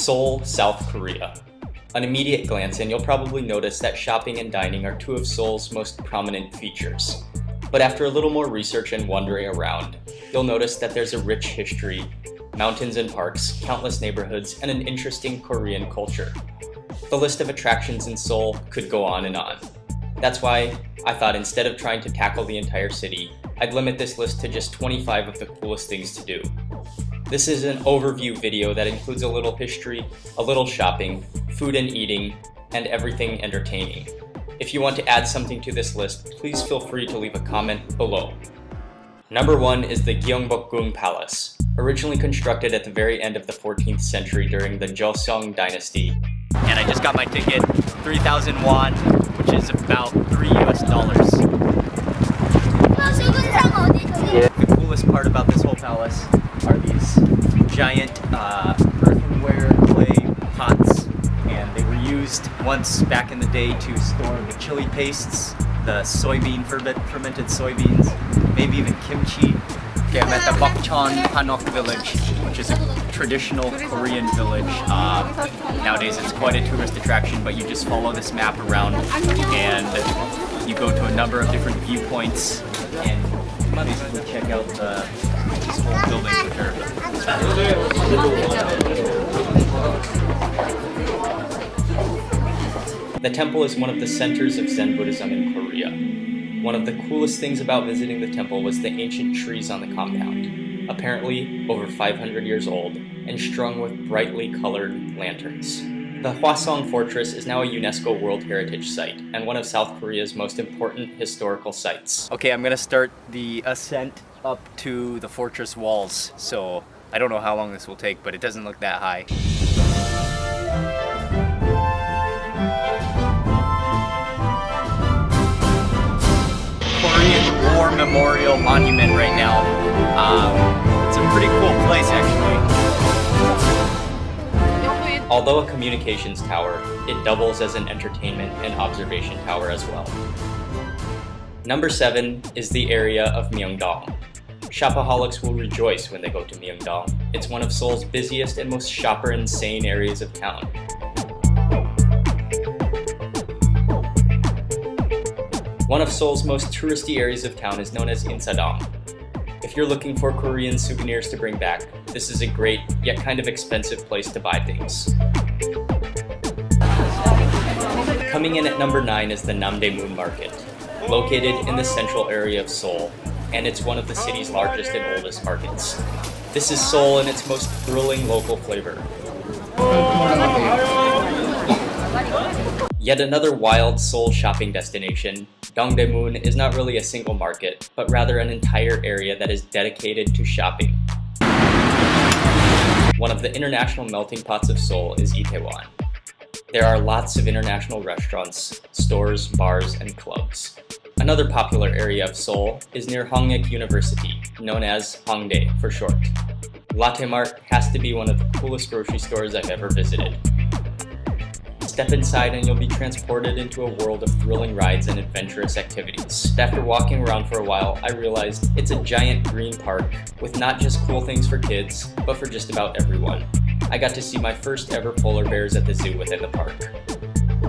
Seoul, South Korea. On immediate glance in, you'll probably notice that shopping and dining are two of Seoul's most prominent features. But after a little more research and wandering around, you'll notice that there's a rich history, mountains and parks, countless neighborhoods, and an interesting Korean culture. The list of attractions in Seoul could go on and on. That's why I thought instead of trying to tackle the entire city, I'd limit this list to just 25 of the coolest things to do. This is an overview video that includes a little history, a little shopping, food and eating, and everything entertaining. If you want to add something to this list, please feel free to leave a comment below. Number 1 is the Gyeongbokgung Palace, originally constructed at the very end of the 14th century during the Joseon dynasty. And I just got my ticket, 3,000 won, which is about $3 US. The coolest part about this whole palace are these giant earthenware clay pots, and they were used once back in the day to store the chili pastes, the fermented soybeans, maybe even kimchi. Okay, I'm at the Bokcheon Hanok village, which is a traditional Korean village. Nowadays it's quite a tourist attraction, but you just follow this map around and you go to a number of different viewpoints and basically check out this whole building, which are The temple is one of the centers of Zen Buddhism in Korea. One of the coolest things about visiting the temple was the ancient trees on the compound, apparently over 500 years old, and strung with brightly colored lanterns. The Hwasong Fortress is now a UNESCO World Heritage Site, and one of South Korea's most important historical sites. Okay, I'm gonna start the ascent up to the fortress walls, so I don't know how long this will take, but it doesn't look that high. Korean War Memorial Monument right now. It's a pretty cool place, actually. Although a communications tower, it doubles as an entertainment and observation tower as well. Number 7 is the area of Myeongdong. Shopaholics will rejoice when they go to Myeongdong. It's one of Seoul's busiest and most shopper-insane areas of town. One of Seoul's most touristy areas of town is known as Insadong. If you're looking for Korean souvenirs to bring back, this is a great, yet kind of expensive place to buy things. Coming in at number 9 is the Namdaemun Market, located in the central area of Seoul, and it's one of the city's largest and oldest markets. This is Seoul in its most thrilling local flavor. Yet another wild Seoul shopping destination, Dongdaemun is not really a single market, but rather an entire area that is dedicated to shopping. One of the international melting pots of Seoul is Itaewon. There are lots of international restaurants, stores, bars, and clubs. Another popular area of Seoul is near Hongik University, known as Hongdae for short. Latte Mart has to be one of the coolest grocery stores I've ever visited. Step inside and you'll be transported into a world of thrilling rides and adventurous activities. After walking around for a while, I realized it's a giant green park with not just cool things for kids, but for just about everyone. I got to see my first ever polar bears at the zoo within the park.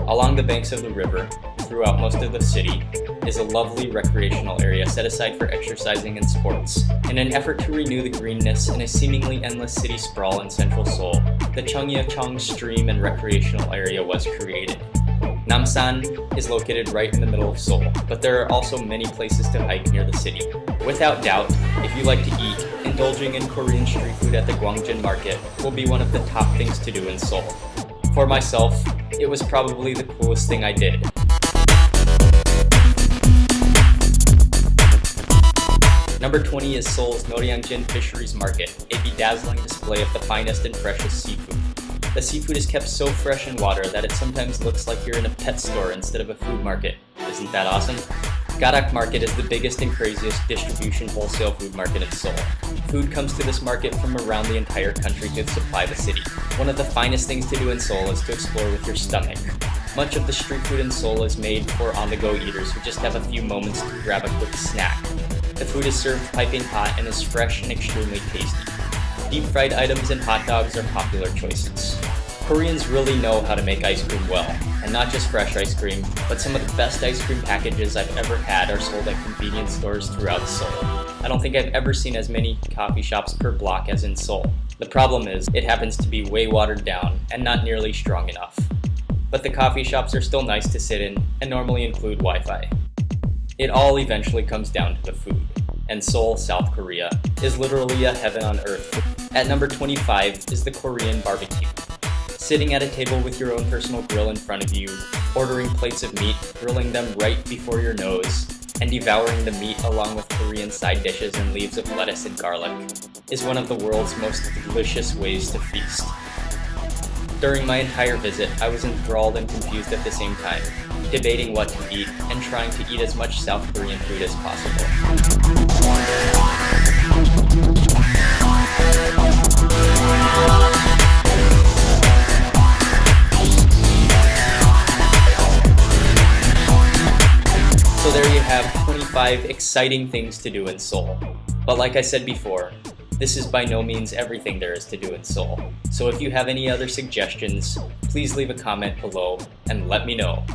Along the banks of the river, throughout most of the city, is a lovely recreational area set aside for exercising and sports. In an effort to renew the greenness in a seemingly endless city sprawl in central Seoul, the Cheongyecheong Stream and Recreational Area was created. Namsan is located right in the middle of Seoul, but there are also many places to hike near the city. Without doubt, if you like to eat, indulging in Korean street food at the Gwangjin Market will be one of the top things to do in Seoul. For myself, it was probably the coolest thing I did. Number 20 is Seoul's Noryangjin Fisheries Market, a bedazzling display of the finest and freshest seafood. The seafood is kept so fresh in water that it sometimes looks like you're in a pet store instead of a food market. Isn't that awesome? Garak Market is the biggest and craziest distribution wholesale food market in Seoul. Food comes to this market from around the entire country to supply the city. One of the finest things to do in Seoul is to explore with your stomach. Much of the street food in Seoul is made for on-the-go eaters who just have a few moments to grab a quick snack. The food is served piping hot and is fresh and extremely tasty. Deep fried items and hot dogs are popular choices. Koreans really know how to make ice cream well, and not just fresh ice cream, but some of the best ice cream packages I've ever had are sold at convenience stores throughout Seoul. I don't think I've ever seen as many coffee shops per block as in Seoul. The problem is, it happens to be way watered down and not nearly strong enough. But the coffee shops are still nice to sit in and normally include Wi-Fi. It all eventually comes down to the food, and Seoul, South Korea, is literally a heaven on earth. At number 25 is the Korean barbecue. Sitting at a table with your own personal grill in front of you, ordering plates of meat, grilling them right before your nose, and devouring the meat along with Korean side dishes and leaves of lettuce and garlic is one of the world's most delicious ways to feast. During my entire visit, I was enthralled and confused at the same time, debating what to eat and trying to eat as much South Korean food as possible. So there you have 25 exciting things to do in Seoul. But like I said before, this is by no means everything there is to do in Seoul. So if you have any other suggestions, please leave a comment below and let me know.